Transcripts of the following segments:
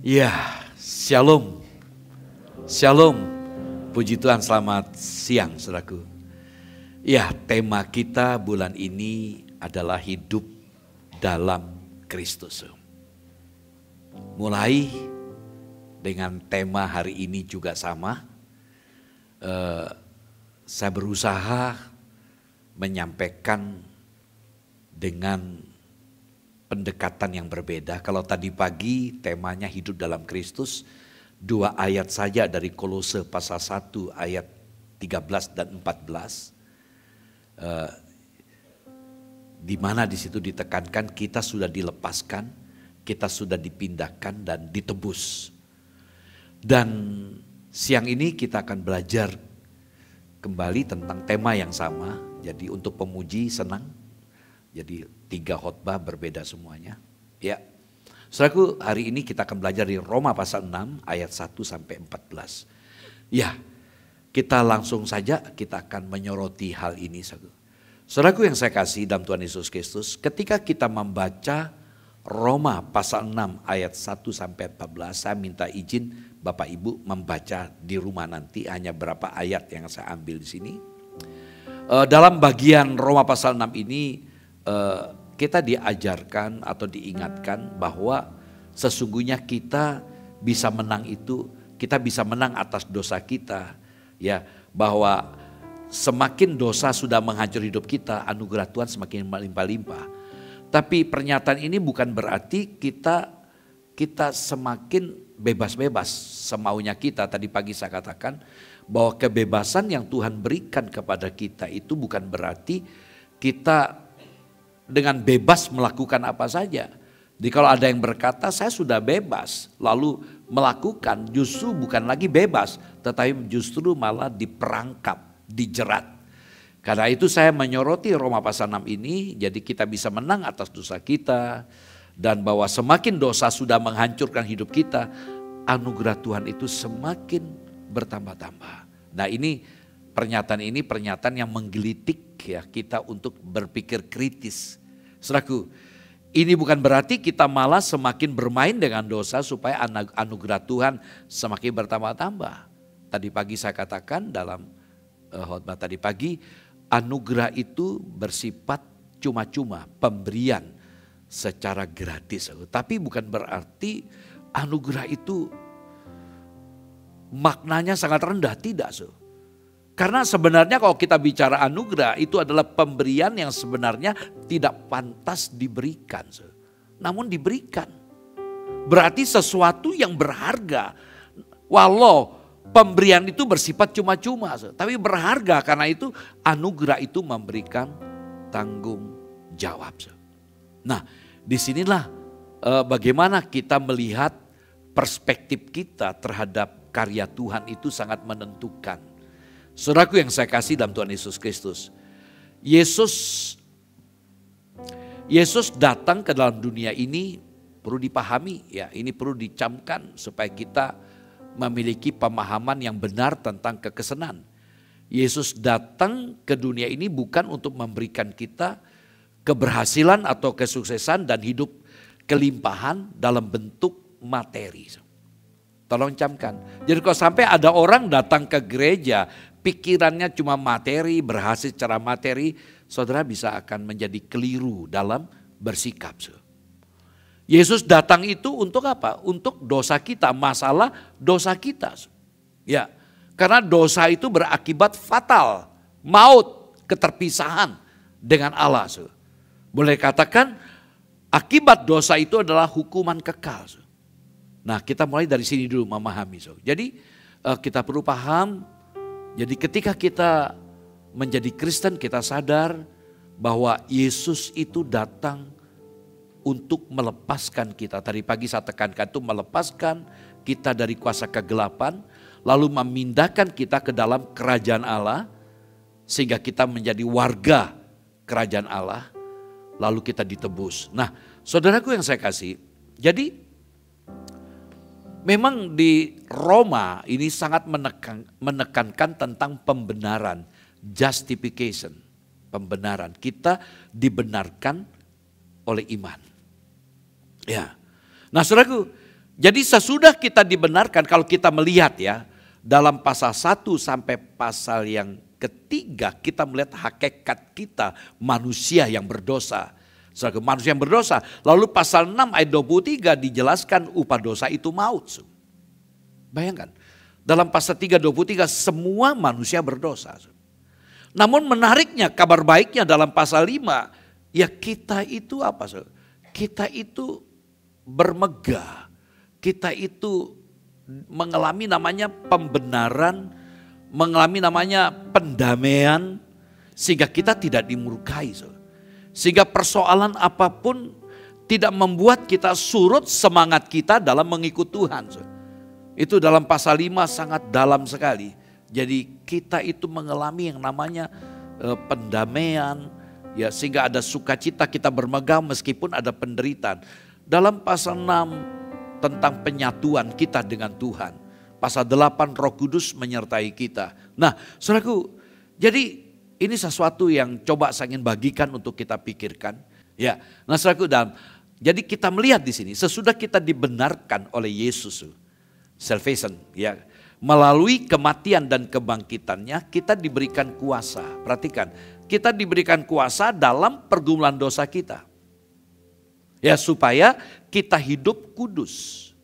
Ya, shalom. Shalom. Puji Tuhan, selamat siang saudaraku. Ya, tema kita bulan ini adalah hidup dalam Kristus. Mulai dengan tema hari ini juga sama. Saya berusaha menyampaikan dengan pendekatan yang berbeda. Kalau tadi pagi temanya hidup dalam Kristus, 2 ayat saja dari Kolose pasal 1 ayat 13 dan 14. Di mana di situ ditekankan kita sudah dilepaskan, kita sudah dipindahkan dan ditebus. Dan siang ini kita akan belajar kembali tentang tema yang sama. Jadi untuk pemuji senang. Jadi 3 khotbah berbeda semuanya. Ya, saudaraku, hari ini kita akan belajar di Roma pasal 6 ayat 1 sampai 14. Ya, kita langsung saja kita akan menyoroti hal ini. Saudaraku yang saya kasih dalam Tuhan Yesus Kristus, ketika kita membaca Roma pasal 6 ayat 1 sampai 14, saya minta izin Bapak Ibu membaca di rumah nanti, hanya berapa ayat yang saya ambil di sini. Dalam bagian Roma pasal 6 ini, kita diajarkan atau diingatkan bahwa sesungguhnya kita bisa menang itu, kita bisa menang atas dosa kita, ya, bahwa semakin dosa sudah menghancur hidup kita, anugerah Tuhan semakin melimpah-limpah. Tapi pernyataan ini bukan berarti kita semakin bebas-bebas semaunya kita. Tadi pagi saya katakan bahwa kebebasan yang Tuhan berikan kepada kita itu bukan berarti kita dengan bebas melakukan apa saja. Jadi kalau ada yang berkata saya sudah bebas lalu melakukan, justru bukan lagi bebas, tetapi justru malah diperangkap, dijerat. Karena itu saya menyoroti Roma pasal 6 ini, jadi kita bisa menang atas dosa kita. Dan bahwa semakin dosa sudah menghancurkan hidup kita, anugerah Tuhan itu semakin bertambah-tambah. Nah pernyataan yang menggelitik ya kita untuk berpikir kritis. Saudaraku, ini bukan berarti kita malah semakin bermain dengan dosa supaya anugerah Tuhan semakin bertambah-tambah. Tadi pagi saya katakan dalam khotbah tadi pagi, anugerah itu bersifat cuma-cuma, pemberian secara gratis. Tapi bukan berarti anugerah itu maknanya sangat rendah, tidak. Karena sebenarnya kalau kita bicara anugerah itu adalah pemberian yang sebenarnya tidak pantas diberikan. Namun diberikan. Berarti sesuatu yang berharga. Walau pemberian itu bersifat cuma-cuma. Tapi berharga karena itu anugerah itu memberikan tanggung jawab. Nah disinilah bagaimana kita melihat perspektif kita terhadap karya Tuhan itu sangat menentukan. Saudaraku yang saya kasih dalam Tuhan Yesus Kristus. Yesus datang ke dalam dunia ini perlu dipahami ya, ini perlu dicamkan supaya kita memiliki pemahaman yang benar tentang kekesenan. Yesus datang ke dunia ini bukan untuk memberikan kita keberhasilan atau kesuksesan dan hidup kelimpahan dalam bentuk materi. Tolong camkan. Jadi kalau sampai ada orang datang ke gereja, pikirannya cuma materi, berhasil secara materi, saudara bisa akan menjadi keliru dalam bersikap. Yesus datang itu untuk apa? Untuk dosa kita, masalah dosa kita. Ya, karena dosa itu berakibat fatal, maut, keterpisahan dengan Allah. Boleh katakan akibat dosa itu adalah hukuman kekal. Nah kita mulai dari sini dulu memahami. Jadi kita perlu paham. Jadi ketika kita menjadi Kristen kita sadar bahwa Yesus itu datang untuk melepaskan kita. Tadi pagi saya tekankan itu melepaskan kita dari kuasa kegelapan. Lalu memindahkan kita ke dalam kerajaan Allah. Sehingga kita menjadi warga kerajaan Allah. Lalu kita ditebus. Nah saudaraku yang saya kasih. Jadi memang di Roma ini sangat menekankan tentang pembenaran, justification, pembenaran. Kita dibenarkan oleh iman. Ya. Nah saudaraku, Jadi sesudah kita dibenarkan, kalau kita melihat ya, dalam pasal 1 sampai pasal yang ketiga, kita melihat hakikat kita manusia yang berdosa. Sebagai manusia yang berdosa. Lalu pasal 6 ayat 23 dijelaskan upah dosa itu maut. Bayangkan, dalam pasal 3:23 semua manusia berdosa. Namun menariknya, kabar baiknya dalam pasal 5, ya kita itu apa? Kita itu bermegah, kita itu mengalami namanya pembenaran, mengalami namanya pendamaian, sehingga kita tidak dimurkai. Sehingga persoalan apapun tidak membuat kita surut semangat kita dalam mengikut Tuhan. Itu dalam pasal 5 sangat dalam sekali. Jadi kita itu mengalami yang namanya pendamaian, ya, sehingga ada sukacita, kita bermegah meskipun ada penderitaan. Dalam pasal 6 tentang penyatuan kita dengan Tuhan. Pasal 8 Roh Kudus menyertai kita. Nah, saudaraku, jadi ini sesuatu yang coba saya ingin bagikan untuk kita pikirkan. Ya, nah saudaraku, jadi kita melihat di sini sesudah kita dibenarkan oleh Yesus, salvation, ya, melalui kematian dan kebangkitannya kita diberikan kuasa. Perhatikan, kita diberikan kuasa dalam pergumulan dosa kita. Ya, supaya kita hidup kudus.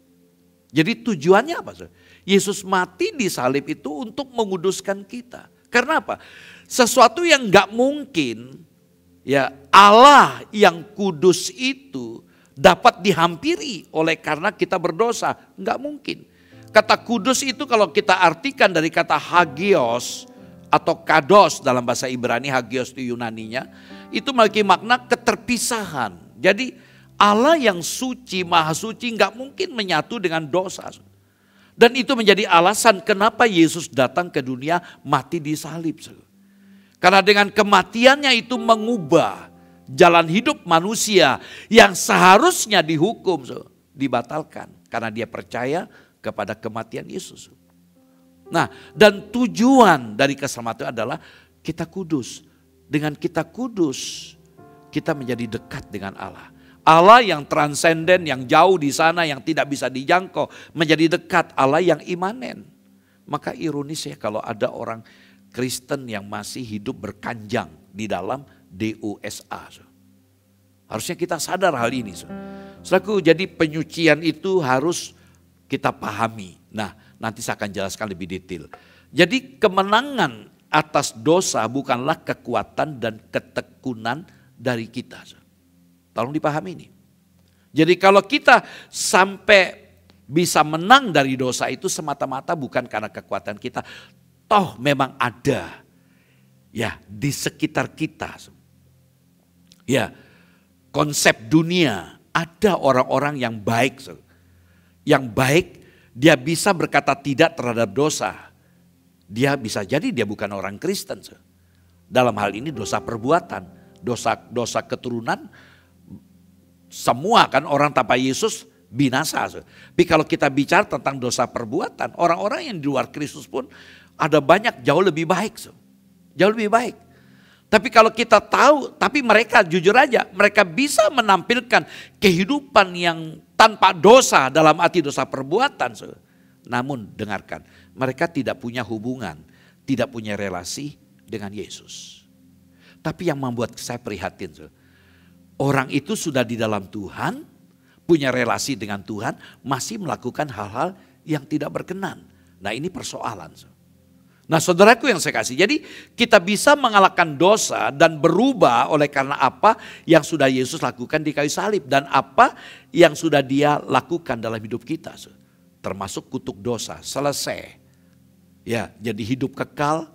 Jadi tujuannya apa? Yesus mati di salib itu untuk menguduskan kita. Karena apa? Sesuatu yang gak mungkin, ya, Allah yang kudus itu dapat dihampiri oleh karena kita berdosa. Gak mungkin. Kata kudus itu kalau kita artikan dari kata hagios atau kados dalam bahasa Ibrani, hagios itu Yunaninya, itu memiliki makna keterpisahan. Jadi Allah yang suci, maha suci gak mungkin menyatu dengan dosa. Dan itu menjadi alasan kenapa Yesus datang ke dunia mati di salib. Karena dengan kematiannya itu mengubah jalan hidup manusia yang seharusnya dihukum, dibatalkan. Karena dia percaya kepada kematian Yesus. Nah, dan tujuan dari keselamatan adalah kita kudus. Dengan kita kudus, kita menjadi dekat dengan Allah. Allah yang transenden, yang jauh di sana, yang tidak bisa dijangkau, menjadi dekat. Allah yang imanen. Maka ironis ya kalau ada orang Kristen yang masih hidup berkanjang di dalam DOSA. Harusnya kita sadar hal ini. Saudaraku, jadi penyucian itu harus kita pahami. Nah, nanti saya akan jelaskan lebih detail. Jadi kemenangan atas dosa bukanlah kekuatan dan ketekunan dari kita. Tolong dipahami ini. Jadi kalau kita sampai bisa menang dari dosa itu semata-mata bukan karena kekuatan kita. Toh memang ada ya di sekitar kita. Ya, konsep dunia ada orang-orang yang baik. Yang baik, dia bisa berkata tidak terhadap dosa. Dia bisa jadi dia bukan orang Kristen. Dalam hal ini dosa perbuatan, dosa keturunan, semua kan orang tanpa Yesus binasa. Tapi kalau kita bicara tentang dosa perbuatan, orang-orang yang di luar Kristus pun ada banyak jauh lebih baik. Jauh lebih baik. Tapi kalau kita tahu, tapi mereka jujur aja, mereka bisa menampilkan kehidupan yang tanpa dosa dalam arti dosa perbuatan. Namun dengarkan, mereka tidak punya hubungan, tidak punya relasi dengan Yesus. Tapi yang membuat saya prihatin, orang itu sudah di dalam Tuhan, punya relasi dengan Tuhan, masih melakukan hal-hal yang tidak berkenan. Nah ini persoalan. Nah saudaraku yang saya kasih, jadi kita bisa mengalahkan dosa dan berubah oleh karena apa yang sudah Yesus lakukan di kayu salib. Dan apa yang sudah dia lakukan dalam hidup kita. Termasuk kutuk dosa, selesai. Ya, jadi hidup kekal,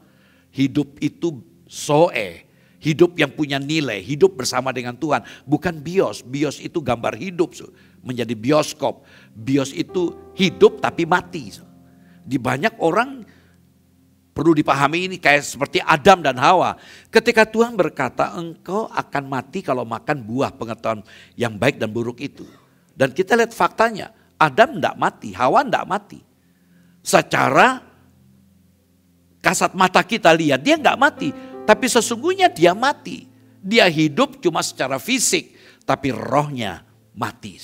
hidup itu zoe. Hidup yang punya nilai, hidup bersama dengan Tuhan. Bukan bios, bios itu gambar hidup. Menjadi bioskop, bios itu hidup tapi mati. Di banyak orang perlu dipahami ini kayak seperti Adam dan Hawa. Ketika Tuhan berkata engkau akan mati kalau makan buah pengetahuan yang baik dan buruk itu. Dan kita lihat faktanya, Adam tidak mati, Hawa tidak mati. Secara kasat mata kita lihat dia nggak mati. Tapi sesungguhnya dia mati. Dia hidup cuma secara fisik, tapi rohnya mati.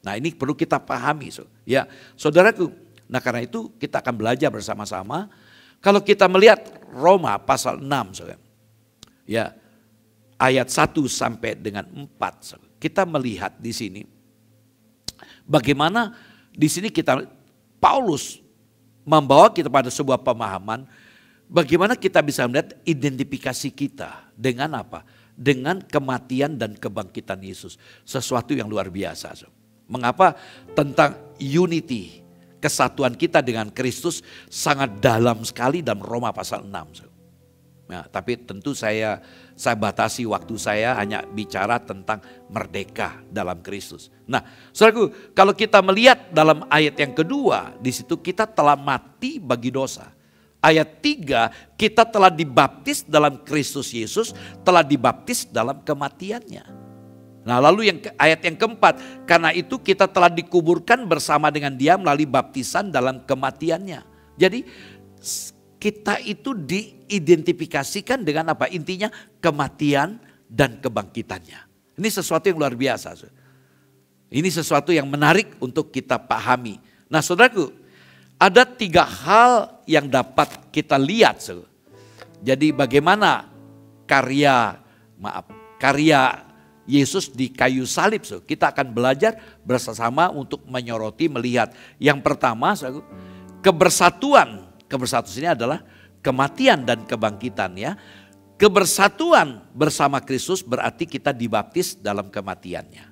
Nah ini perlu kita pahami. Ya, saudaraku, nah karena itu kita akan belajar bersama-sama. Kalau kita melihat Roma pasal 6, saudara, ya, ayat 1 sampai dengan 4, saudara, kita melihat di sini bagaimana di sini Paulus membawa kita pada sebuah pemahaman bagaimana kita bisa melihat identifikasi kita dengan apa? Dengan kematian dan kebangkitan Yesus. Sesuatu yang luar biasa. Mengapa? Tentang unity, kesatuan kita dengan Kristus sangat dalam sekali dalam Roma pasal 6. Nah, tapi tentu saya batasi waktu saya hanya bicara tentang merdeka dalam Kristus. Nah, saudaraku, kalau kita melihat dalam ayat yang kedua, di situ kita telah mati bagi dosa. Ayat 3, kita telah dibaptis dalam Kristus Yesus, telah dibaptis dalam kematiannya. Nah, lalu ayat yang keempat, karena itu kita telah dikuburkan bersama dengan Dia melalui baptisan dalam kematiannya. Jadi kita itu diidentifikasikan dengan apa? Intinya kematian dan kebangkitannya. Ini sesuatu yang luar biasa. Ini sesuatu yang menarik untuk kita pahami. Nah, saudaraku, ada 3 hal yang dapat kita lihat. Jadi bagaimana karya Yesus di kayu salib. Kita akan belajar bersama untuk menyoroti, melihat. Yang pertama, kebersatuan. Kebersatuan ini adalah kematian dan kebangkitan, ya. Kebersatuan bersama Kristus berarti kita dibaptis dalam kematiannya.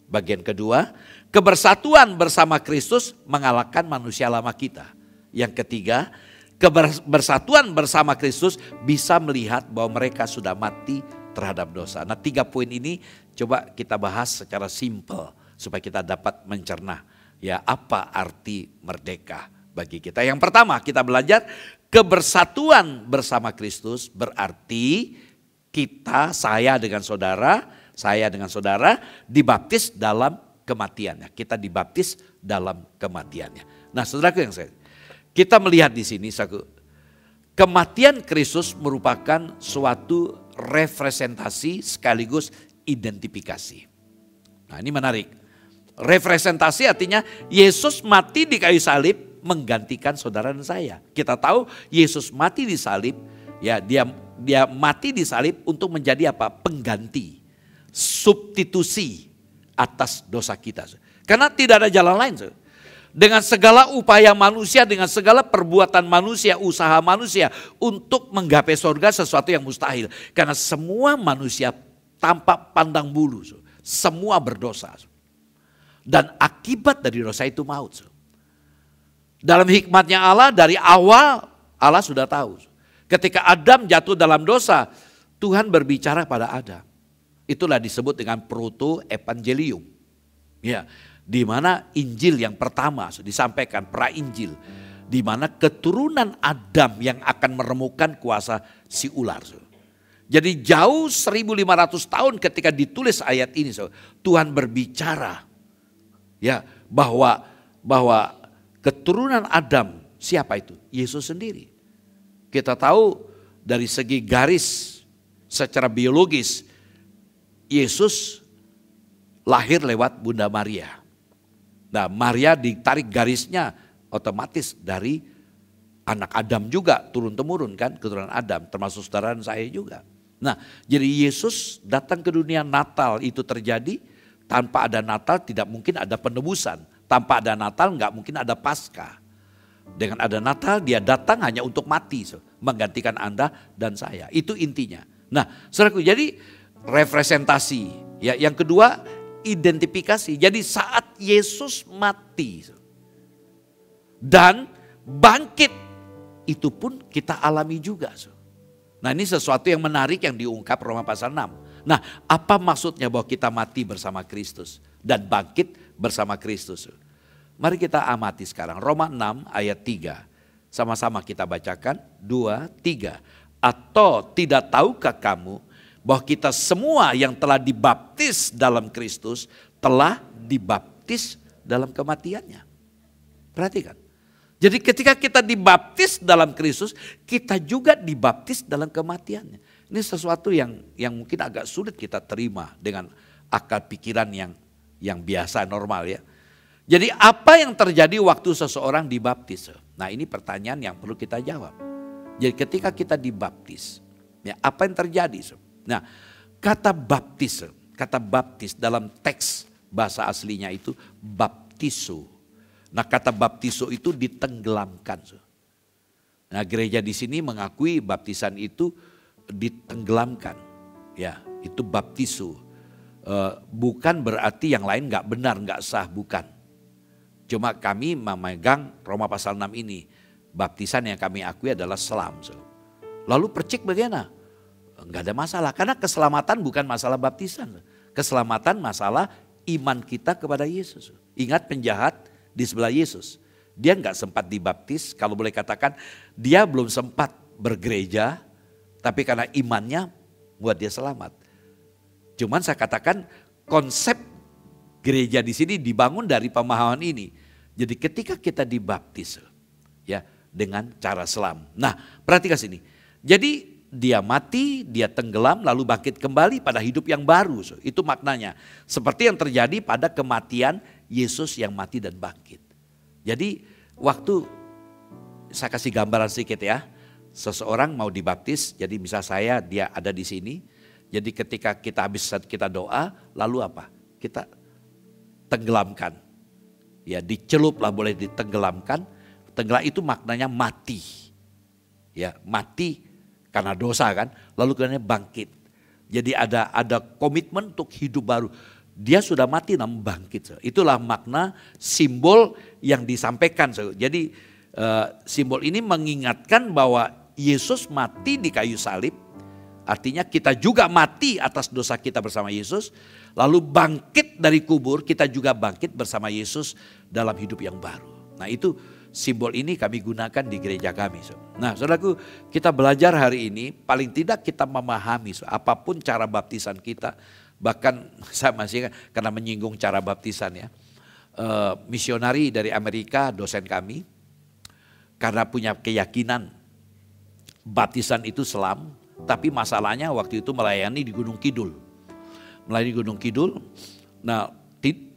Bagian kedua, kebersatuan bersama Kristus mengalahkan manusia lama kita. Yang ketiga, kebersatuan bersama Kristus bisa melihat bahwa mereka sudah mati terhadap dosa. Nah, 3 poin ini coba kita bahas secara simpel supaya kita dapat mencerna ya apa arti merdeka bagi kita. Yang pertama kita belajar kebersatuan bersama Kristus berarti saya dengan saudara dibaptis dalam kematiannya. Kita dibaptis dalam kematiannya. Nah, saudaraku yang kita melihat di sini, kematian Kristus merupakan suatu representasi sekaligus identifikasi. Nah, ini menarik. Representasi artinya Yesus mati di kayu salib menggantikan saudara dan saya. Kita tahu Yesus mati di salib, ya dia mati di salib untuk menjadi apa? Pengganti, substitusi atas dosa kita. Karena tidak ada jalan lain. Dengan segala upaya manusia, dengan segala perbuatan manusia, usaha manusia untuk menggapai surga sesuatu yang mustahil. Karena semua manusia tanpa pandang bulu, semua berdosa. Dan akibat dari dosa itu maut. Dalam hikmatnya Allah dari awal Allah sudah tahu. Ketika Adam jatuh dalam dosa, Tuhan berbicara pada Adam. Itulah disebut dengan proto-evangelium. Ya, di mana Injil yang pertama disampaikan, pra-Injil. Di mana keturunan Adam yang akan meremukan kuasa si ular. Jadi jauh 1500 tahun ketika ditulis ayat ini, Tuhan berbicara ya bahwa keturunan Adam siapa itu? Yesus sendiri. Kita tahu dari segi garis secara biologis Yesus lahir lewat Bunda Maria. Nah, Maria ditarik garisnya otomatis dari anak Adam juga, turun-temurun kan, keturunan Adam, termasuk saudara dan saya juga. Nah, jadi Yesus datang ke dunia, Natal itu terjadi. Tanpa ada Natal tidak mungkin ada penebusan. Tanpa ada Natal nggak mungkin ada Paskah. Dengan ada Natal dia datang hanya untuk mati, menggantikan Anda dan saya. Itu intinya. Nah, saudaraku, jadi representasi. Ya, yang kedua identifikasi. Jadi saat Yesus mati dan bangkit, itu pun kita alami juga. Nah, ini sesuatu yang menarik yang diungkap Roma pasal 6. Nah, apa maksudnya bahwa kita mati bersama Kristus dan bangkit bersama Kristus? Mari kita amati sekarang Roma 6 ayat 3. Sama-sama kita bacakan 2, 3. Atau tidak tahukah kamu bahwa kita semua yang telah dibaptis dalam Kristus telah dibaptis dalam kematiannya. Perhatikan. Jadi ketika kita dibaptis dalam Kristus, kita juga dibaptis dalam kematiannya. Ini sesuatu yang mungkin agak sulit kita terima dengan akal pikiran yang yang biasa normal ya. Jadi apa yang terjadi waktu seseorang dibaptis? Nah ini pertanyaan yang perlu kita jawab. Jadi ketika kita dibaptis, ya apa yang terjadi? Nah kata baptis dalam teks bahasa aslinya itu baptiso. Nah kata baptiso itu ditenggelamkan. Nah gereja di sini mengakui baptisan itu ditenggelamkan. Ya itu baptiso. Bukan berarti yang lain gak benar, gak sah, bukan. Cuma kami memegang Roma pasal 6 ini. Baptisan yang kami akui adalah selam. Lalu percik bagaimana? Enggak ada masalah. Karena keselamatan bukan masalah baptisan. Keselamatan masalah iman kita kepada Yesus. Ingat penjahat di sebelah Yesus. Dia enggak sempat dibaptis. Kalau boleh katakan dia belum sempat bergereja. Tapi karena imannya buat dia selamat. Cuman saya katakan konsep gereja di sini dibangun dari pemahaman ini. Jadi ketika kita dibaptis ya dengan cara selam. Nah, perhatikan sini. Jadi dia mati, dia tenggelam lalu bangkit kembali pada hidup yang baru. Itu maknanya. Seperti yang terjadi pada kematian Yesus yang mati dan bangkit. Jadi waktu saya kasih gambaran sedikit ya. Seseorang mau dibaptis, jadi misal saya dia ada di sini. Jadi ketika kita doa, lalu apa? Kita tenggelamkan. Ya dicelup lah, boleh ditenggelamkan. Tenggelam itu maknanya mati. Ya mati karena dosa kan. Lalu kemudian bangkit. Jadi ada komitmen untuk hidup baru. Dia sudah mati namun bangkit. Itulah makna simbol yang disampaikan. Jadi simbol ini mengingatkan bahwa Yesus mati di kayu salib. Artinya kita juga mati atas dosa kita bersama Yesus. Lalu bangkit dari kubur, kita juga bangkit bersama Yesus dalam hidup yang baru. Nah itu simbol ini kami gunakan di gereja kami. Nah saudaraku, kita belajar hari ini paling tidak kita memahami apapun cara baptisan kita. Bahkan saya masih karena menyinggung cara baptisan ya. Misionari dari Amerika, dosen kami, karena punya keyakinan baptisan itu selam. Tapi masalahnya waktu itu melayani di Gunung Kidul. Melayani di Gunung Kidul, nah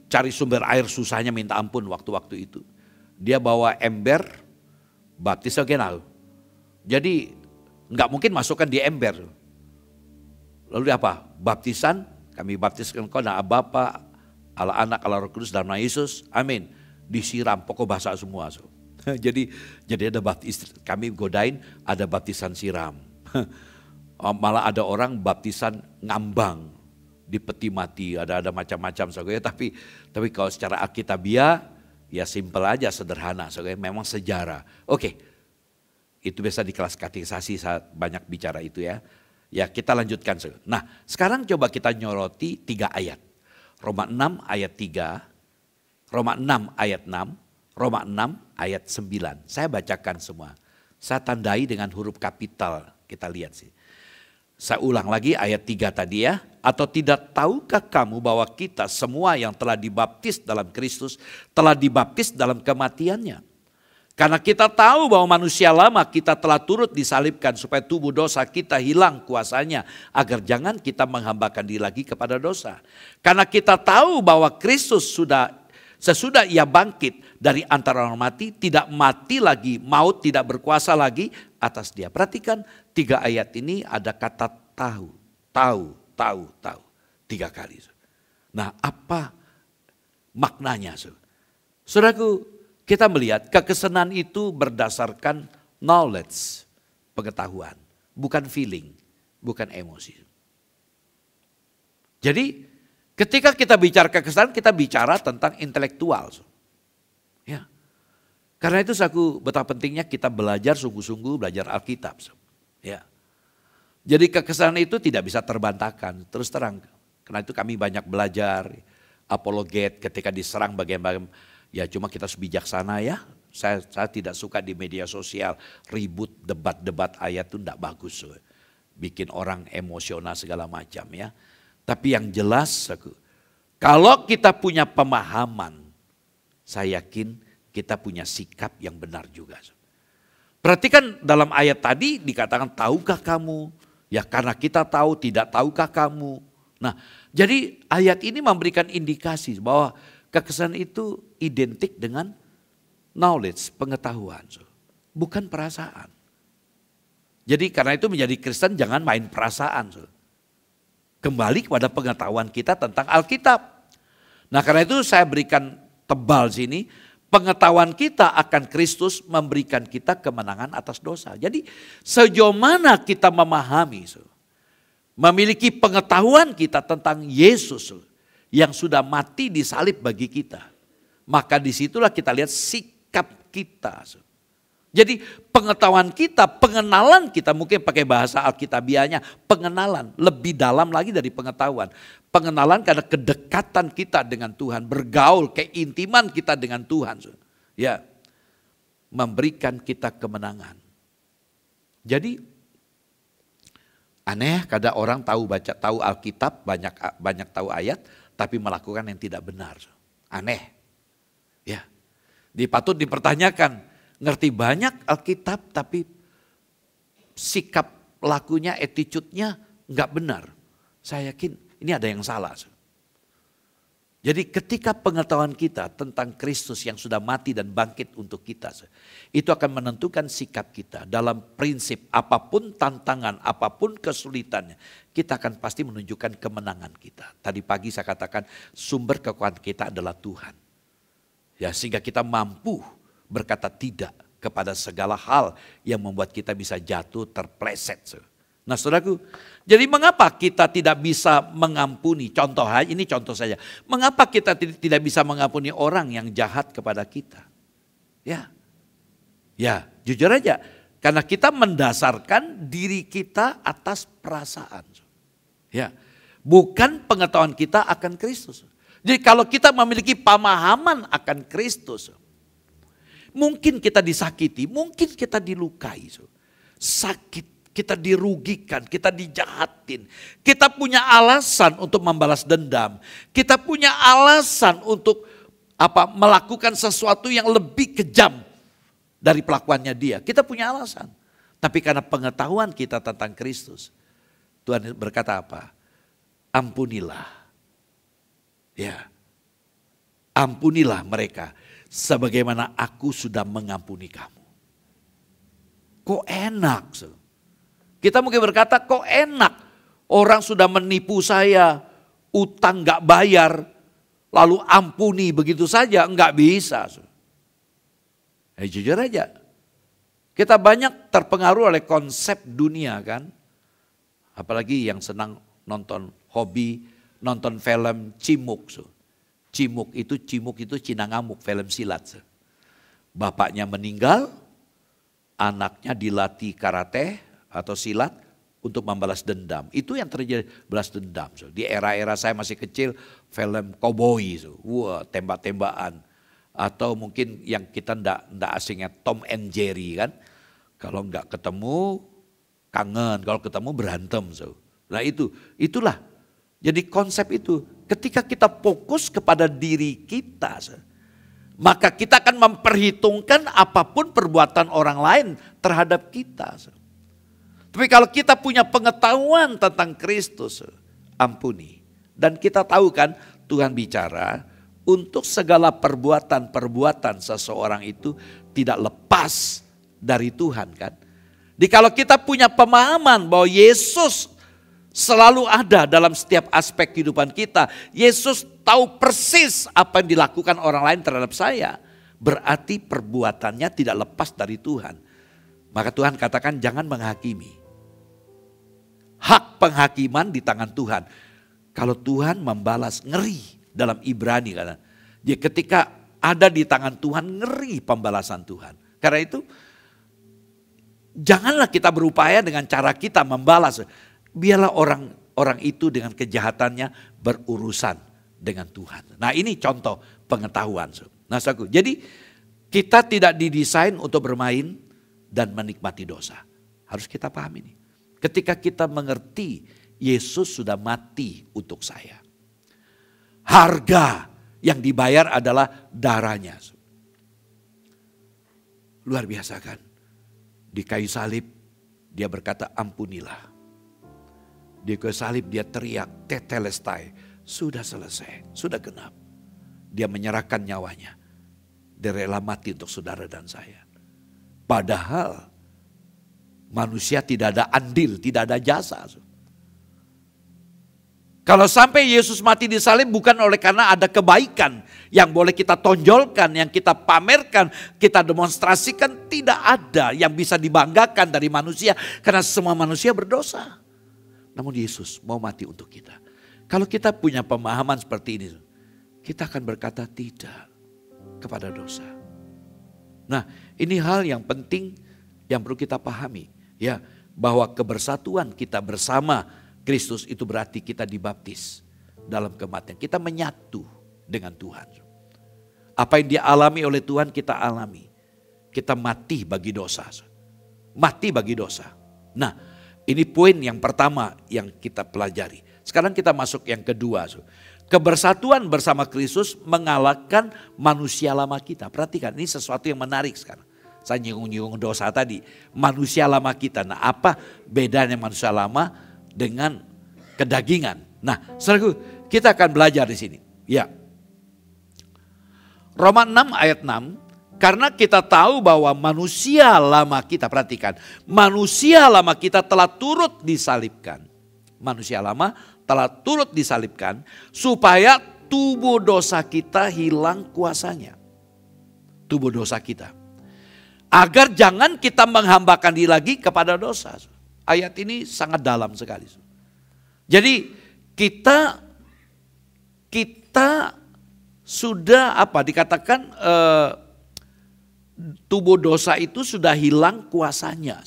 cari sumber air susahnya minta ampun waktu-waktu itu. Dia bawa ember, baptis again. Jadi nggak mungkin masukkan di ember. Lalu apa? Baptisan, kami baptiskan kau nama Bapa, Allah Anak, Allah Roh Kudus, dalam nama Yesus, amin. Disiram, pokok bahasa semua. Jadi ada baptis, kami godain ada baptisan siram. Malah ada orang baptisan ngambang di peti mati, ada macam-macam saudara. Tapi kalau secara alkitabiah ya simpel aja, sederhana saudara. Memang sejarah. Oke, itu biasa di kelas katekisasi saya banyak bicara itu ya. Ya kita lanjutkan saudara. Nah sekarang coba kita nyoroti 3 ayat. Roma 6 ayat 3, Roma 6 ayat 6, Roma 6 ayat 9. Saya bacakan semua. Saya tandai dengan huruf kapital, kita lihat sih. Saya ulang lagi ayat 3 tadi ya. Atau tidak tahukah kamu bahwa kita semua yang telah dibaptis dalam Kristus telah dibaptis dalam kematiannya. Karena kita tahu bahwa manusia lama kita telah turut disalibkan supaya tubuh dosa kita hilang kuasanya. Agar jangan kita menghambakan diri lagi kepada dosa. Karena kita tahu bahwa Kristus sesudah ia bangkit dari antara orang mati, tidak mati lagi, maut tidak berkuasa lagi atas dia. Perhatikan 3 ayat ini ada kata tahu. 3 kali. Nah apa maknanya? Saudaraku, kita melihat kekesanan itu berdasarkan knowledge, pengetahuan. Bukan feeling, bukan emosi. Jadi ketika kita bicara kekesanan, kita bicara tentang intelektual. Ya. Karena itu aku betapa pentingnya kita belajar sungguh-sungguh, belajar Alkitab. Ya. Jadi kekesanan itu tidak bisa terbantahkan, terus terang. Karena itu kami banyak belajar, apologet ketika diserang bagaimana, ya cuma kita harus bijaksana ya. Saya tidak suka di media sosial ribut debat-debat ayat itu tidak bagus. Bikin orang emosional segala macam ya. Tapi yang jelas kalau kita punya pemahaman, saya yakin kita punya sikap yang benar juga. Perhatikan dalam ayat tadi dikatakan tahukah kamu? Ya karena kita tahu, tidak tahukah kamu? Nah Jadi ayat ini memberikan indikasi bahwa kekesalan itu identik dengan knowledge, pengetahuan. Bukan perasaan. Jadi karena itu menjadi Kristen jangan main perasaan. Kembali kepada pengetahuan kita tentang Alkitab. Nah karena itu saya berikan tebal sini. Pengetahuan kita akan Kristus memberikan kita kemenangan atas dosa. Jadi sejauh mana kita memahami, memiliki pengetahuan kita tentang Yesus yang sudah mati di salib bagi kita. Maka disitulah kita lihat sikap kita. Jadi pengetahuan kita, pengenalan kita, mungkin pakai bahasa Alkitabiahnya, pengenalan lebih dalam lagi dari pengetahuan. Pengenalan karena kedekatan kita dengan Tuhan, bergaul, keintiman kita dengan Tuhan. Ya, memberikan kita kemenangan. Jadi aneh kadang orang tahu Alkitab, banyak tahu ayat, tapi melakukan yang tidak benar. Aneh. Ya. Patut dipertanyakan. Ngerti banyak Alkitab tapi sikap lakunya, attitude-nya enggak benar. Saya yakin ini ada yang salah. Jadi ketika pengetahuan kita tentang Kristus yang sudah mati dan bangkit untuk kita, itu akan menentukan sikap kita dalam prinsip apapun tantangan, apapun kesulitannya. Kita akan pasti menunjukkan kemenangan kita. Tadi pagi saya katakan sumber kekuatan kita adalah Tuhan. Ya, sehingga kita mampu berkata tidak kepada segala hal yang membuat kita bisa jatuh terpleset. Nah saudaraku, jadi mengapa kita tidak bisa mengampuni, ini contoh saja. Mengapa kita tidak bisa mengampuni orang yang jahat kepada kita? Ya jujur aja, karena kita mendasarkan diri kita atas perasaan. Ya, bukan pengetahuan kita akan Kristus. Jadi kalau kita memiliki pemahaman akan Kristus, mungkin kita disakiti, mungkin kita dilukai. Sakit, kita dirugikan, kita dijahatin. Kita punya alasan untuk membalas dendam. Kita punya alasan untuk melakukan sesuatu yang lebih kejam dari pelakuannya dia. Kita punya alasan. Tapi karena pengetahuan kita tentang Kristus, Tuhan berkata apa? Ampunilah. Ya. Ampunilah mereka. Sebagaimana aku sudah mengampuni kamu. Kok enak? Kita mungkin berkata kok enak. Orang sudah menipu saya. Utang gak bayar. Lalu ampuni begitu saja. Enggak bisa. Jujur aja. Kita banyak terpengaruh oleh konsep dunia kan. Apalagi yang senang nonton hobi. Nonton film cimuk. Cimuk itu Cina ngamuk, film silat. Bapaknya meninggal, anaknya dilatih karate atau silat untuk membalas dendam. Itu yang terjadi, balas dendam. Di era-era saya masih kecil, film cowboy. Wah, tembak-tembakan. Atau mungkin yang kita ndak asingnya Tom and Jerry kan. Kalau nggak ketemu kangen, kalau ketemu berantem. Nah itulah. Jadi konsep itu ketika kita fokus kepada diri kita, maka kita akan memperhitungkan apapun perbuatan orang lain terhadap kita. Tapi kalau kita punya pengetahuan tentang Kristus, ampuni. Dan kita tahu kan Tuhan bicara untuk segala perbuatan-perbuatan seseorang itu tidak lepas dari Tuhan kan. Jadi kalau kita punya pemahaman bahwa Yesus selalu ada dalam setiap aspek kehidupan kita. Yesus tahu persis apa yang dilakukan orang lain terhadap saya. Berarti perbuatannya tidak lepas dari Tuhan. Maka Tuhan katakan jangan menghakimi. Hak penghakiman di tangan Tuhan. Kalau Tuhan membalas ngeri dalam Ibrani. Jadi ketika ada di tangan Tuhan ngeri pembalasan Tuhan. Karena itu janganlah kita berupaya dengan cara kita membalas. Biarlah orang itu dengan kejahatannya berurusan dengan Tuhan. Nah ini contoh pengetahuan. Nah jadi kita tidak didesain untuk bermain dan menikmati dosa. Harus kita pahami ini. Ketika kita mengerti Yesus sudah mati untuk saya. Harga yang dibayar adalah darahnya. Luar biasa kan. Di kayu salib dia berkata ampunilah. Di kayu salib dia teriak tetelestai. sudah selesai, sudah genap. Dia menyerahkan nyawanya. Dia rela mati untuk saudara dan saya. Padahal manusia tidak ada andil, tidak ada jasa. Kalau sampai Yesus mati di salib bukan oleh karena ada kebaikan yang boleh kita tonjolkan, yang kita pamerkan, kita demonstrasikan, tidak ada yang bisa dibanggakan dari manusia karena semua manusia berdosa. Namun Yesus mau mati untuk kita. Kalau kita punya pemahaman seperti ini, kita akan berkata tidak kepada dosa. Nah, ini hal yang penting yang perlu kita pahami, ya, bahwa kebersatuan kita bersama Kristus itu berarti kita dibaptis dalam kematian. Kita menyatu dengan Tuhan. Apa yang dia alami oleh Tuhan kita alami. Kita mati bagi dosa. Mati bagi dosa. Nah, ini poin yang pertama yang kita pelajari. Sekarang kita masuk yang kedua. Kebersatuan bersama Kristus mengalahkan manusia lama kita. Perhatikan, ini sesuatu yang menarik sekarang. Saya nyinggung-nyinggung dosa tadi. Manusia lama kita. Nah, apa bedanya manusia lama dengan kedagingan? Nah, saudaraku, kita akan belajar di sini. Ya. Roma 6 ayat 6. Karena kita tahu bahwa manusia lama kita, perhatikan, manusia lama kita telah turut disalibkan. Manusia lama telah turut disalibkan supaya tubuh dosa kita hilang kuasanya. Tubuh dosa kita. Agar jangan kita menghambakan diri lagi kepada dosa. Ayat ini sangat dalam sekali. Jadi kita sudah dikatakan tubuh dosa itu sudah hilang kuasanya.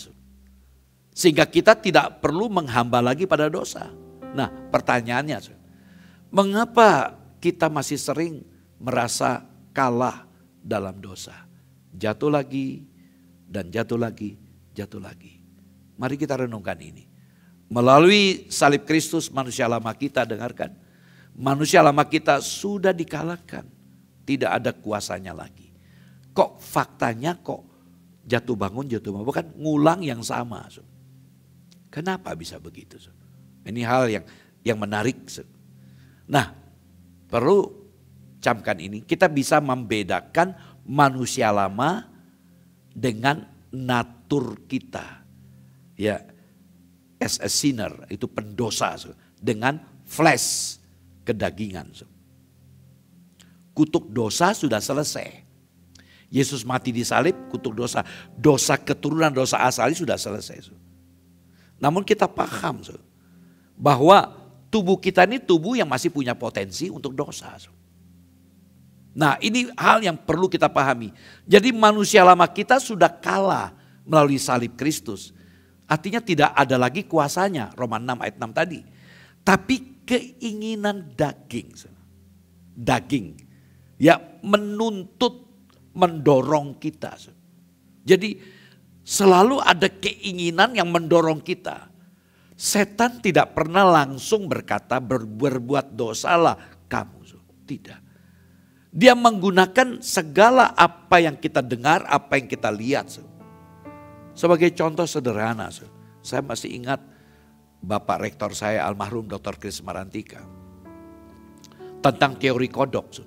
Sehingga kita tidak perlu menghamba lagi pada dosa. Nah, pertanyaannya, mengapa kita masih sering merasa kalah dalam dosa? Jatuh lagi dan jatuh lagi, jatuh lagi. Mari kita renungkan ini. Melalui salib Kristus manusia lama kita, dengarkan. Manusia lama kita sudah dikalahkan. Tidak ada kuasanya lagi. Kok faktanya kok jatuh bangun, bukan ngulang yang sama. Kenapa bisa begitu? Ini hal yang menarik. Nah, perlu camkan ini. Kita bisa membedakan manusia lama dengan natur kita. Ya, as a sinner, itu pendosa. Dengan flesh, kedagingan. Kutuk dosa sudah selesai. Yesus mati di salib, kutuk dosa. Dosa keturunan, dosa asali sudah selesai. Namun kita paham bahwa tubuh kita ini tubuh yang masih punya potensi untuk dosa. Nah, ini hal yang perlu kita pahami. Jadi manusia lama kita sudah kalah melalui salib Kristus. Artinya tidak ada lagi kuasanya, Roma 6 ayat 6 tadi. Tapi keinginan daging. Daging ya menuntut, mendorong kita. Jadi selalu ada keinginan yang mendorong kita. Setan tidak pernah langsung berkata berbuat dosalah kamu. Tidak. Dia menggunakan segala apa yang kita dengar, apa yang kita lihat. Sebagai contoh sederhana, saya masih ingat Bapak Rektor saya almarhum Dr. Kris Marantika. Tentang teori kodok.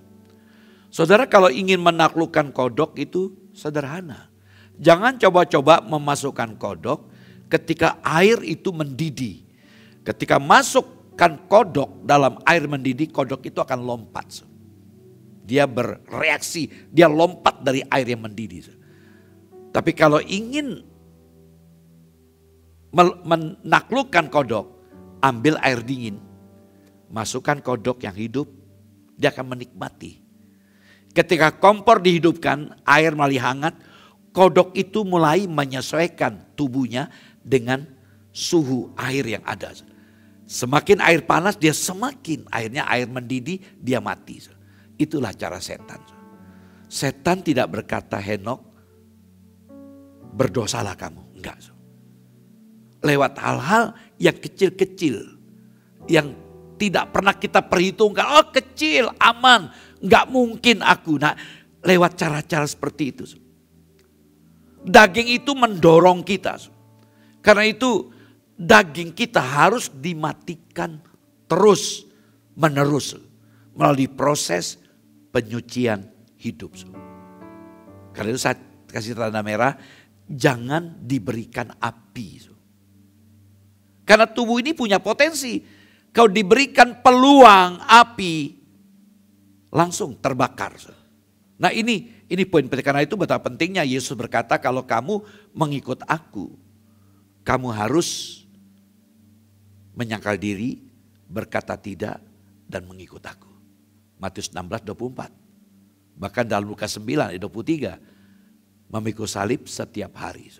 Saudara, kalau ingin menaklukkan kodok itu sederhana. Jangan coba-coba memasukkan kodok ketika air itu mendidih. Ketika masukkan kodok dalam air mendidih, kodok itu akan lompat. Dia bereaksi, dia lompat dari air yang mendidih. Tapi kalau ingin menaklukkan kodok, ambil air dingin, masukkan kodok yang hidup, dia akan menikmati. Ketika kompor dihidupkan, air mulai hangat, kodok itu mulai menyesuaikan tubuhnya dengan suhu air yang ada. Semakin air panas, dia semakin airnya air mendidih, dia mati. Itulah cara setan. Setan tidak berkata, Henok, berdosalah kamu. Enggak. Lewat hal-hal yang kecil-kecil, yang tidak pernah kita perhitungkan. Oh, kecil, aman, enggak mungkin aku. Nah, lewat cara-cara seperti itu. Daging itu mendorong kita. Karena itu daging kita harus dimatikan terus menerus melalui proses penyucian hidup. Karena itu saya kasih tanda merah, jangan diberikan api. Karena tubuh ini punya potensi. Kalau diberikan peluang api, langsung terbakar. Nah ini poin penting. Karena itu betapa pentingnya Yesus berkata, kalau kamu mengikut aku, kamu harus menyangkal diri, berkata tidak, dan mengikut aku. Matius 16:24. Bahkan dalam Lukas 9:23, memikul salib setiap hari.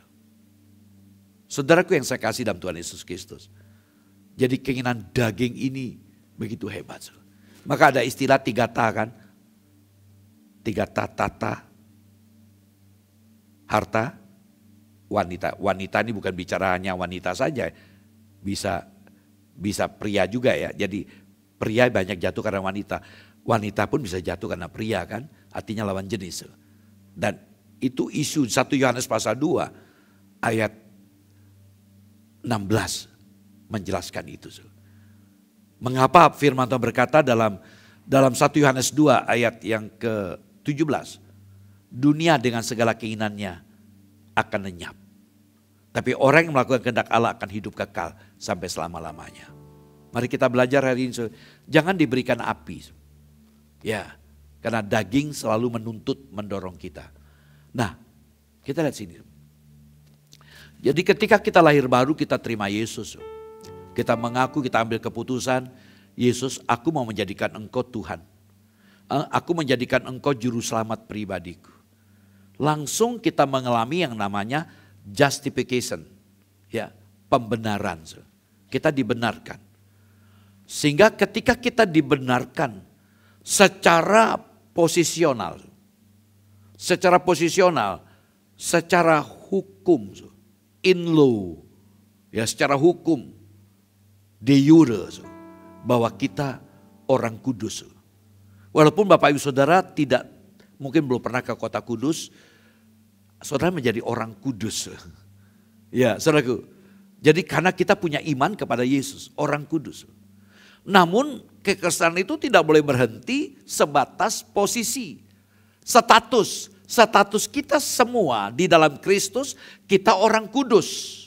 Saudaraku yang saya kasih dalam Tuhan Yesus Kristus. Jadi keinginan daging ini begitu hebat. Maka ada istilah 3 ta kan. 3 ta, tata, harta, wanita. Wanita ini bukan bicara hanya wanita saja. Bisa pria juga ya. Jadi pria banyak jatuh karena wanita. Wanita pun bisa jatuh karena pria kan. Artinya lawan jenis. Dan itu isu 1 Yohanes pasal 2 ayat 16 menjelaskan itu. Mengapa firman Tuhan berkata dalam 1 Yohanes 2 ayat yang ke-17. Dunia dengan segala keinginannya akan lenyap. Tapi orang yang melakukan kehendak Allah akan hidup kekal sampai selama-lamanya. Mari kita belajar hari ini. Jangan diberikan api. Ya, karena daging selalu menuntut, mendorong kita. Nah, kita lihat sini. Jadi ketika kita lahir baru kita terima Yesus. Kita mengaku, kita ambil keputusan. Yesus, aku mau menjadikan engkau Tuhan. Aku menjadikan engkau juru selamat pribadiku. Langsung kita mengalami yang namanya justification. Ya, pembenaran. Kita dibenarkan. Sehingga ketika kita dibenarkan secara posisional. Secara hukum. In law, ya secara hukum, de jure, bahwa kita orang kudus. Walaupun Bapak Ibu Saudara mungkin belum pernah ke kota Kudus, saudara menjadi orang kudus. Ya saudaraku, jadi karena kita punya iman kepada Yesus, orang kudus. Namun kekristenan itu tidak boleh berhenti sebatas posisi, status. Status kita semua di dalam Kristus, kita orang kudus.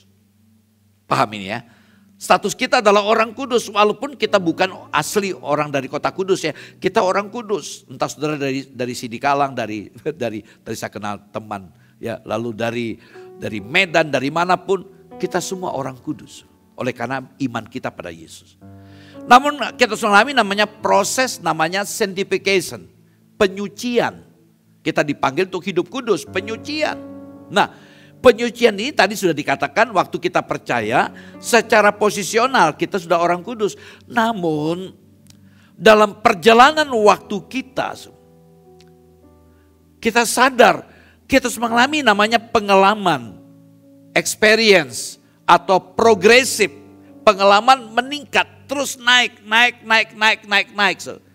Paham ini ya? Status kita adalah orang kudus, walaupun kita bukan asli orang dari kota Kudus ya. Kita orang kudus, entah saudara dari Sidikalang, dari saya kenal teman ya, lalu dari Medan, dari manapun, kita semua orang kudus. Oleh karena iman kita pada Yesus. Namun kita mengalami namanya proses, namanya sanctification, penyucian. Kita dipanggil untuk hidup kudus, penyucian. Nah, penyucian ini tadi sudah dikatakan waktu kita percaya secara posisional kita sudah orang kudus. Namun dalam perjalanan waktu kita sadar kita harus mengalami namanya pengalaman, experience atau progresif. Pengalaman meningkat, terus naik.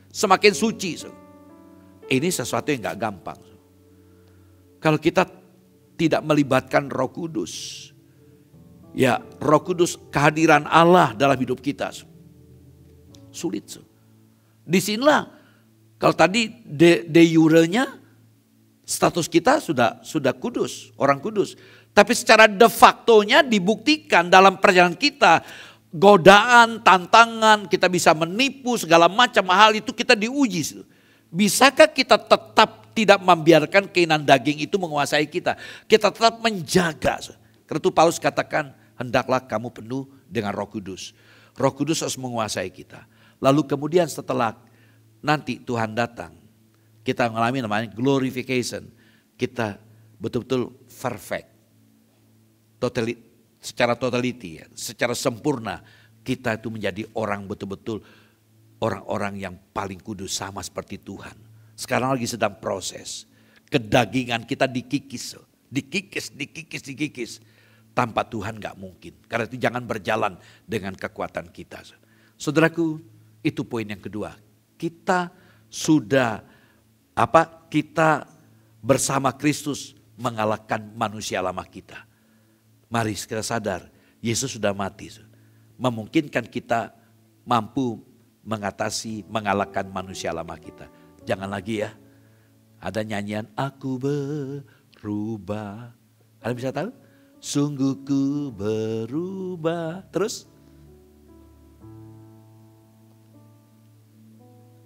Semakin suci. Ini sesuatu yang gak gampang. Kalau kita tidak melibatkan Roh Kudus. Ya, Roh Kudus, kehadiran Allah dalam hidup kita. Sulit. Disinilah, kalau tadi de jure-nya, status kita sudah kudus, orang kudus. Tapi secara de facto-nya dibuktikan dalam perjalanan kita. Godaan, tantangan, kita bisa menipu, segala macam hal itu kita diuji. Bisakah kita tetap tidak membiarkan keinginan daging itu menguasai kita? Kita tetap menjaga. Karena itu Paulus katakan, hendaklah kamu penuh dengan Roh Kudus. Roh Kudus harus menguasai kita. Lalu kemudian setelah nanti Tuhan datang, kita mengalami namanya glorification. Kita betul-betul perfect. Secara totality, secara sempurna. Kita itu menjadi orang betul-betul orang-orang yang paling kudus sama seperti Tuhan. Sekarang lagi sedang proses. Kedagingan kita dikikis. Tanpa Tuhan gak mungkin. Karena itu jangan berjalan dengan kekuatan kita. Saudaraku, itu poin yang kedua. Kita bersama Kristus mengalahkan manusia lama kita. Mari kita sadar, Yesus sudah mati. Memungkinkan kita mampu mengalahkan manusia lama kita. Jangan lagi ya. Ada nyanyian, aku berubah. Kalian bisa tahu? Sungguh ku berubah. Terus?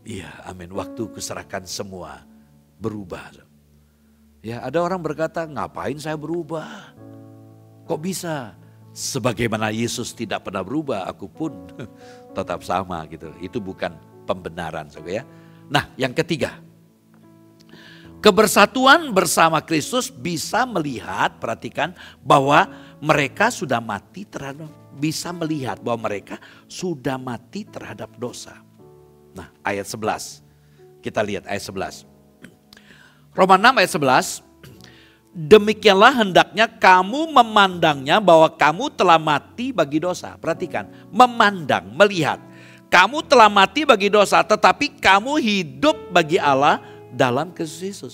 Iya, amin. Waktu kuserahkan semua berubah. Ya, ada orang berkata, ngapain saya berubah? Kok bisa? Sebagaimana Yesus tidak pernah berubah, aku pun tetap sama gitu. Itu bukan pembenaran, saudara ya. Nah, yang ketiga, kebersatuan bersama Kristus bisa melihat, perhatikan, bahwa mereka sudah mati terhadap, bisa melihat bahwa mereka sudah mati terhadap dosa. Nah, ayat 11. Kita lihat ayat 11. Roma 6 ayat 11. Demikianlah hendaknya kamu memandangnya bahwa kamu telah mati bagi dosa. Perhatikan, memandang, melihat. Kamu telah mati bagi dosa, tetapi kamu hidup bagi Allah dalam Kristus Yesus.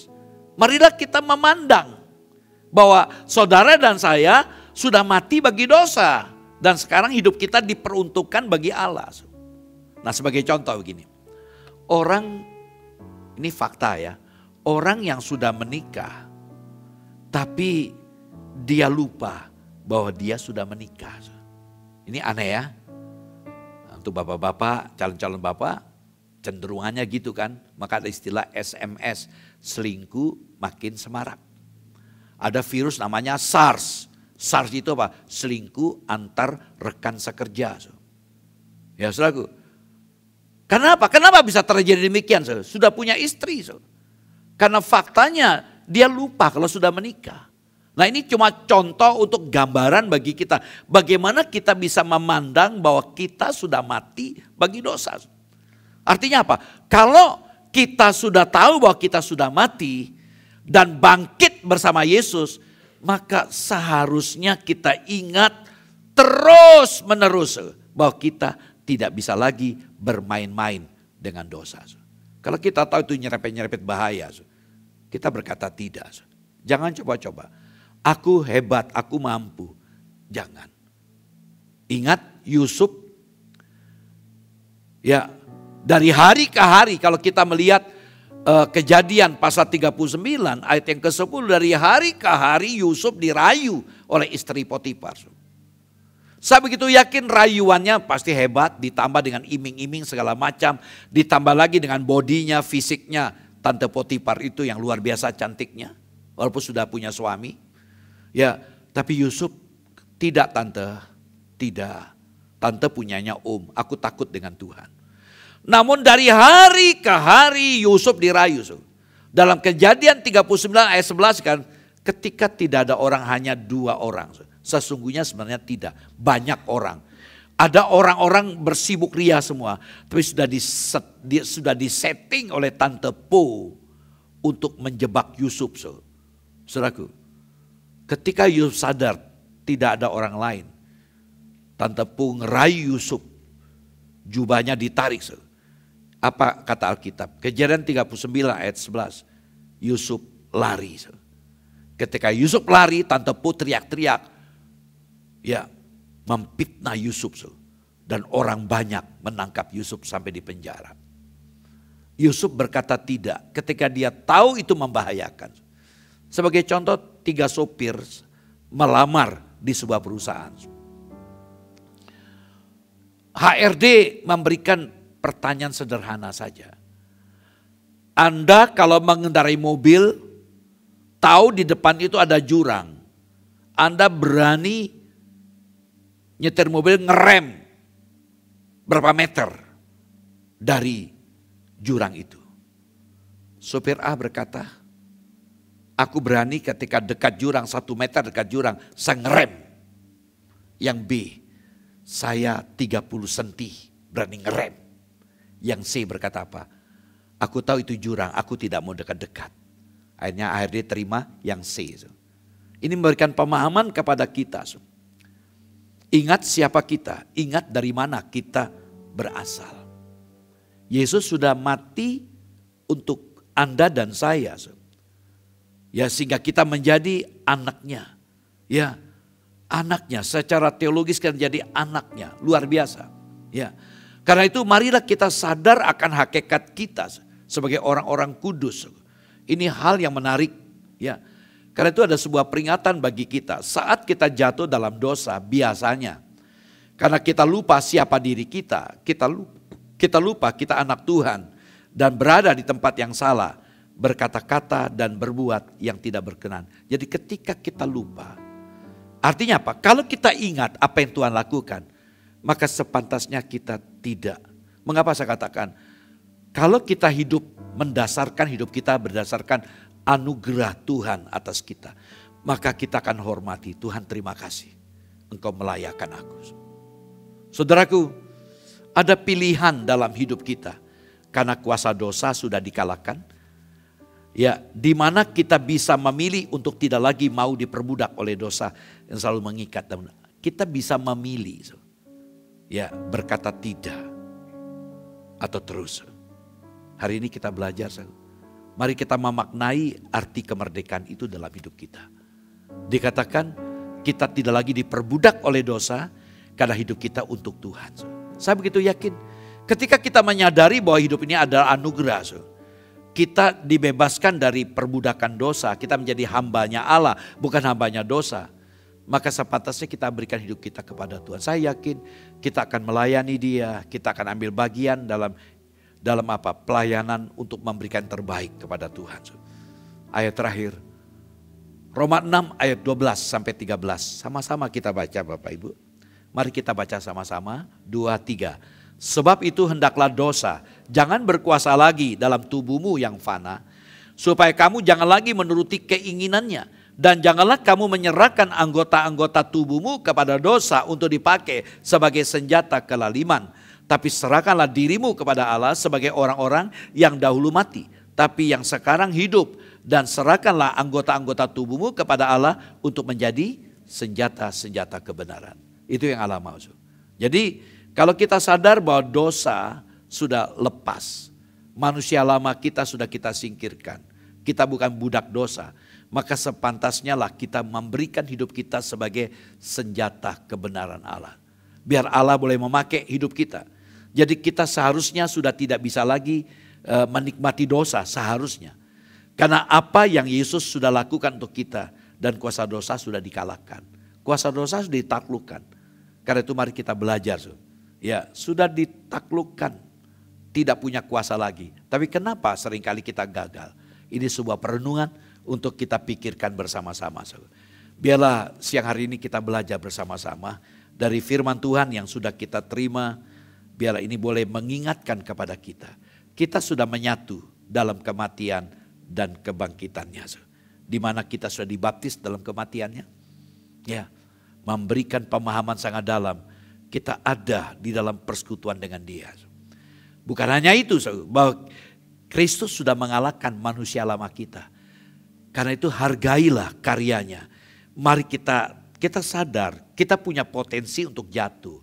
Marilah kita memandang bahwa saudara dan saya sudah mati bagi dosa. Dan sekarang hidup kita diperuntukkan bagi Allah. Nah, sebagai contoh begini. Orang, ini fakta ya. Orang yang sudah menikah, tapi dia lupa bahwa dia sudah menikah. Ini aneh ya. Untuk bapak-bapak, calon-calon bapak, cenderungannya gitu kan. Maka ada istilah SMS, selingkuh makin semarak. Ada virus namanya SARS. SARS itu apa? Selingkuh antar rekan sekerja. Ya saudaraku. Kenapa? Kenapa bisa terjadi demikian? Sudah punya istri. Karena faktanya dia lupa kalau sudah menikah. Nah, ini cuma contoh untuk gambaran bagi kita. Bagaimana kita bisa memandang bahwa kita sudah mati bagi dosa. Artinya apa? Kalau kita sudah tahu bahwa kita sudah mati dan bangkit bersama Yesus, maka seharusnya kita ingat terus menerus bahwa kita tidak bisa lagi bermain-main dengan dosa. Kalau kita tahu itu nyerepet-nyerepet bahaya, kita berkata tidak. Jangan coba-coba. Aku hebat, aku mampu. Jangan. Ingat Yusuf. Ya, dari hari ke hari kalau kita melihat Kejadian pasal 39 ayat yang ke-10, dari hari ke hari Yusuf dirayu oleh istri Potifar. Saya begitu yakin rayuannya pasti hebat, ditambah dengan iming-iming segala macam, ditambah lagi dengan bodinya, fisiknya. Tante Potifar itu yang luar biasa cantiknya, walaupun sudah punya suami. Ya, tapi Yusuf tidak tante, tidak. Tante punyanya aku takut dengan Tuhan. Namun dari hari ke hari Yusuf dirayu. Dalam Kejadian 39 ayat 11 kan, ketika tidak ada orang, hanya 2 orang. Sesungguhnya sebenarnya tidak, banyak orang. Ada orang-orang bersibuk ria semua, tapi sudah disetting oleh Tante Po untuk menjebak Yusuf. Saudaraku, ketika Yusuf sadar tidak ada orang lain, Tante Po ngerayu Yusuf, jubahnya ditarik. Apa kata Alkitab? Kejadian 39 ayat 11, Yusuf lari. Ketika Yusuf lari, Tante Po teriak-teriak, ya, memfitnah Yusuf, dan orang banyak menangkap Yusuf sampai di penjara. Yusuf berkata tidak ketika dia tahu itu membahayakan. Sebagai contoh, 3 sopir melamar di sebuah perusahaan. HRD memberikan pertanyaan sederhana saja. Anda kalau mengendarai mobil, tahu di depan itu ada jurang, Anda berani nyetir mobil ngerem berapa meter dari jurang itu? Sopir A berkata, aku berani ketika dekat jurang, 1 meter dekat jurang, saya ngerem. Yang B, saya 30 senti berani ngerem. Yang C berkata apa? Aku tahu itu jurang, aku tidak mau dekat-dekat. Akhirnya HRD terima yang C. Ini memberikan pemahaman kepada kita. Ingat siapa kita, ingat dari mana kita berasal. Yesus sudah mati untuk Anda dan saya. Ya, sehingga kita menjadi anaknya. Ya, anaknya secara teologis kan jadi anaknya, luar biasa. Ya, Karena itu marilah kita sadar akan hakikat kita sebagai orang-orang kudus. Ini hal yang menarik ya. Karena itu ada sebuah peringatan bagi kita. Saat kita jatuh dalam dosa biasanya. Karena kita lupa siapa diri kita. Kita lupa kita anak Tuhan. Dan berada di tempat yang salah. Berkata-kata dan berbuat yang tidak berkenan. Jadi ketika kita lupa. Artinya apa? Kalau kita ingat apa yang Tuhan lakukan. Maka sepantasnya kita tidak. Mengapa saya katakan? Kalau kita hidup mendasarkan hidup kita berdasarkan anugerah Tuhan atas kita. Maka kita akan hormati. Tuhan terima kasih. Engkau melayakan aku. Saudaraku, ada pilihan dalam hidup kita. Karena kuasa dosa sudah dikalahkan. Ya, di mana kita bisa memilih untuk tidak lagi mau diperbudak oleh dosa yang selalu mengikat. Kita bisa memilih. Ya, berkata tidak atau terus. Hari ini kita belajar. Mari kita memaknai arti kemerdekaan itu dalam hidup kita. Dikatakan kita tidak lagi diperbudak oleh dosa karena hidup kita untuk Tuhan. Saya begitu yakin ketika kita menyadari bahwa hidup ini adalah anugerah. Kita dibebaskan dari perbudakan dosa, kita menjadi hambanya Allah, bukan hambanya dosa. Maka sepantasnya kita berikan hidup kita kepada Tuhan. Saya yakin kita akan melayani Dia, kita akan ambil bagian dalam apa? Pelayanan untuk memberikan terbaik kepada Tuhan. Ayat terakhir, Roma 6 ayat 12 sampai 13. Sama-sama kita baca Bapak Ibu. Mari kita baca sama-sama, 2, 3. Sebab itu hendaklah dosa jangan berkuasa lagi dalam tubuhmu yang fana. Supaya kamu jangan lagi menuruti keinginannya. Dan janganlah kamu menyerahkan anggota-anggota tubuhmu kepada dosa untuk dipakai sebagai senjata kelaliman. Tapi serahkanlah dirimu kepada Allah sebagai orang-orang yang dahulu mati. Tapi yang sekarang hidup. Dan serahkanlah anggota-anggota tubuhmu kepada Allah untuk menjadi senjata-senjata kebenaran. Itu yang Allah mau. Jadi kalau kita sadar bahwa dosa sudah lepas. Manusia lama kita sudah kita singkirkan. Kita bukan budak dosa. Maka sepantasnya lah kita memberikan hidup kita sebagai senjata kebenaran Allah. Biar Allah boleh memakai hidup kita. Jadi kita seharusnya sudah tidak bisa lagi menikmati dosa seharusnya. Karena apa yang Yesus sudah lakukan untuk kita dan kuasa dosa sudah dikalahkan. Kuasa dosa sudah ditaklukkan. Karena itu mari kita belajar. Ya, sudah ditaklukkan. Tidak punya kuasa lagi. Tapi kenapa seringkali kita gagal? Ini sebuah perenungan untuk kita pikirkan bersama-sama. Biarlah siang hari ini kita belajar bersama-sama dari firman Tuhan yang sudah kita terima. Biarlah ini boleh mengingatkan kepada kita. Kita sudah menyatu dalam kematian dan kebangkitannya. Di mana kita sudah dibaptis dalam kematiannya. Ya, memberikan pemahaman sangat dalam. Kita ada di dalam persekutuan dengan Dia. Bukan hanya itu, bahwa Kristus sudah mengalahkan manusia lama kita. Karena itu hargailah karyanya. Mari kita sadar kita punya potensi untuk jatuh.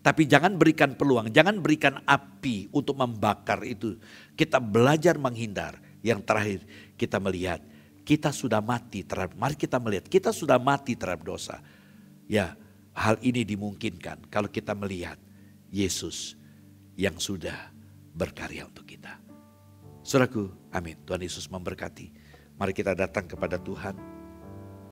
Tapi jangan berikan peluang, jangan berikan api untuk membakar itu. Kita belajar menghindar. Yang terakhir kita melihat kita sudah mati terhadap, mari kita melihat kita sudah mati terhadap dosa. Ya, hal ini dimungkinkan kalau kita melihat Yesus yang sudah berkarya untuk kita. Saudaraku, amin. Tuhan Yesus memberkati. Mari kita datang kepada Tuhan.